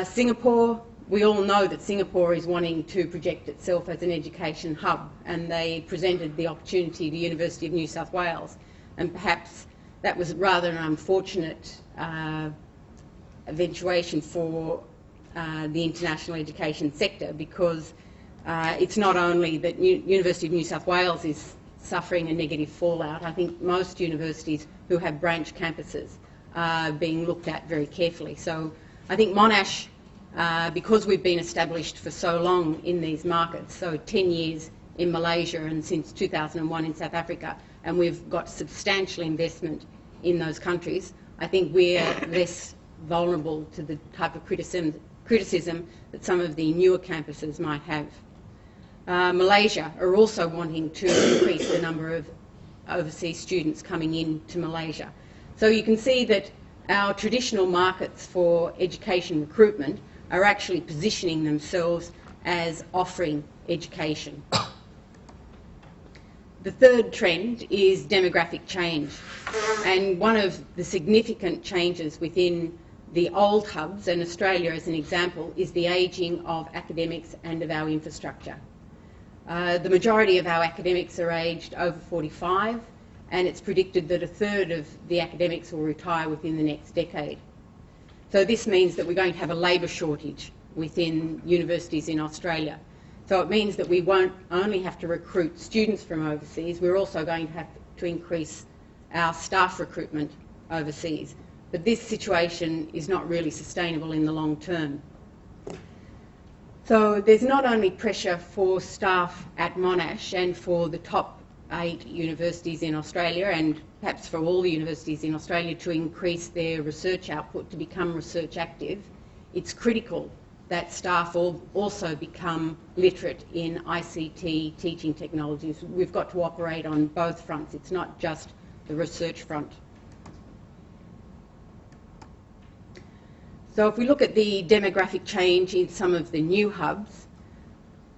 Singapore, we all know that Singapore is wanting to project itself as an education hub, and they presented the opportunity to the University of New South Wales, and perhaps that was rather an unfortunate eventuation for the international education sector, because it's not only that University of New South Wales is suffering a negative fallout. I think most universities who have branch campuses are being looked at very carefully. So I think Monash, because we've been established for so long in these markets, so 10 years in Malaysia and since 2001 in South Africa, and we've got substantial investment in those countries, I think we're less vulnerable to the type of criticism that some of the newer campuses might have. Malaysia are also wanting to increase the number of overseas students coming into Malaysia. So you can see that our traditional markets for education recruitment are actually positioning themselves as offering education. The third trend is demographic change, and one of the significant changes within the old hubs, and Australia as an example, is the ageing of academics and of our infrastructure. The majority of our academics are aged over 45, and it's predicted that a third of the academics will retire within the next decade. So this means that we're going to have a labour shortage within universities in Australia. So it means that we won't only have to recruit students from overseas, we're also going to have to increase our staff recruitment overseas. But this situation is not really sustainable in the long term. So there's not only pressure for staff at Monash and for the top 8 universities in Australia, and perhaps for all the universities in Australia, to increase their research output, to become research active. It's critical that staff also become literate in ICT teaching technologies. We've got to operate on both fronts. It's not just the research front. So if we look at the demographic change in some of the new hubs,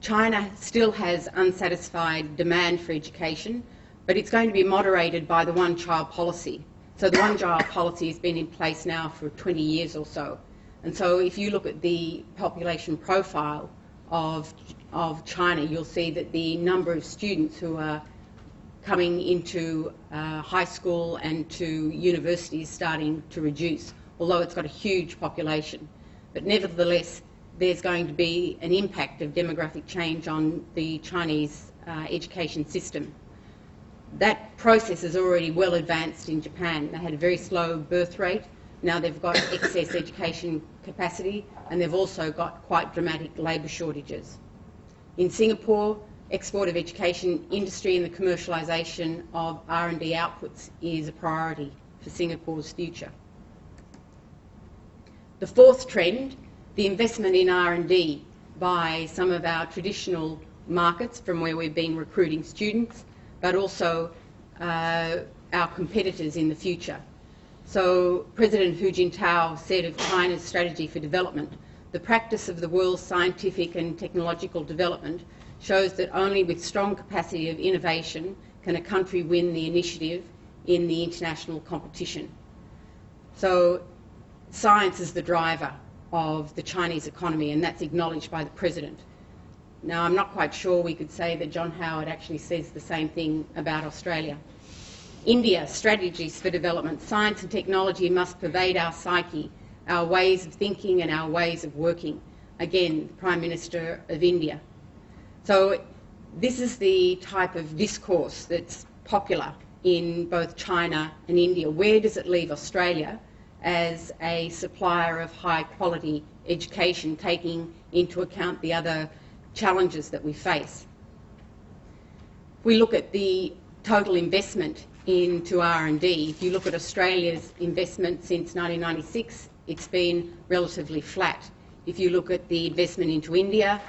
China still has unsatisfied demand for education, but it's going to be moderated by the one-child policy. So the one-child policy has been in place now for 20 years or so. And so if you look at the population profile of China, you'll see that the number of students who are coming into high school and to university is starting to reduce, although it's got a huge population. But nevertheless, there's going to be an impact of demographic change on the Chinese education system. That process is already well advanced in Japan. They had a very slow birth rate. Now they've got excess education capacity, and they've also got quite dramatic labour shortages. In Singapore, export of education industry and the commercialisation of R&D outputs is a priority for Singapore's future. The fourth trend, the investment in R&D by some of our traditional markets from where we've been recruiting students, but also our competitors in the future. So President Hu Jintao said of China's strategy for development, the practice of the world's scientific and technological development shows that only with strong capacity of innovation can a country win the initiative in the international competition. So science is the driver of the Chinese economy, and that's acknowledged by the President. Now, I'm not quite sure we could say that John Howard actually says the same thing about Australia. India, strategies for development. Science and technology must pervade our psyche, our ways of thinking and our ways of working. Again, the Prime Minister of India. So this is the type of discourse that's popular in both China and India. Where does it leave Australia as a supplier of high quality education, taking into account the other challenges that we face? If we look at the total investment into R&D, if you look at Australia's investment since 1996, it's been relatively flat. If you look at the investment into India,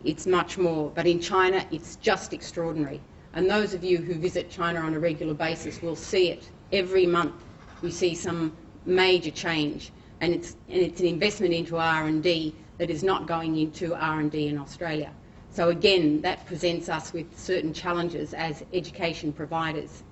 it's much more, but in China it's just extraordinary. And those of you who visit China on a regular basis will see it. Every month you see some major change, and it's an investment into R&D that is not going into R&D in Australia. So again, that presents us with certain challenges as education providers.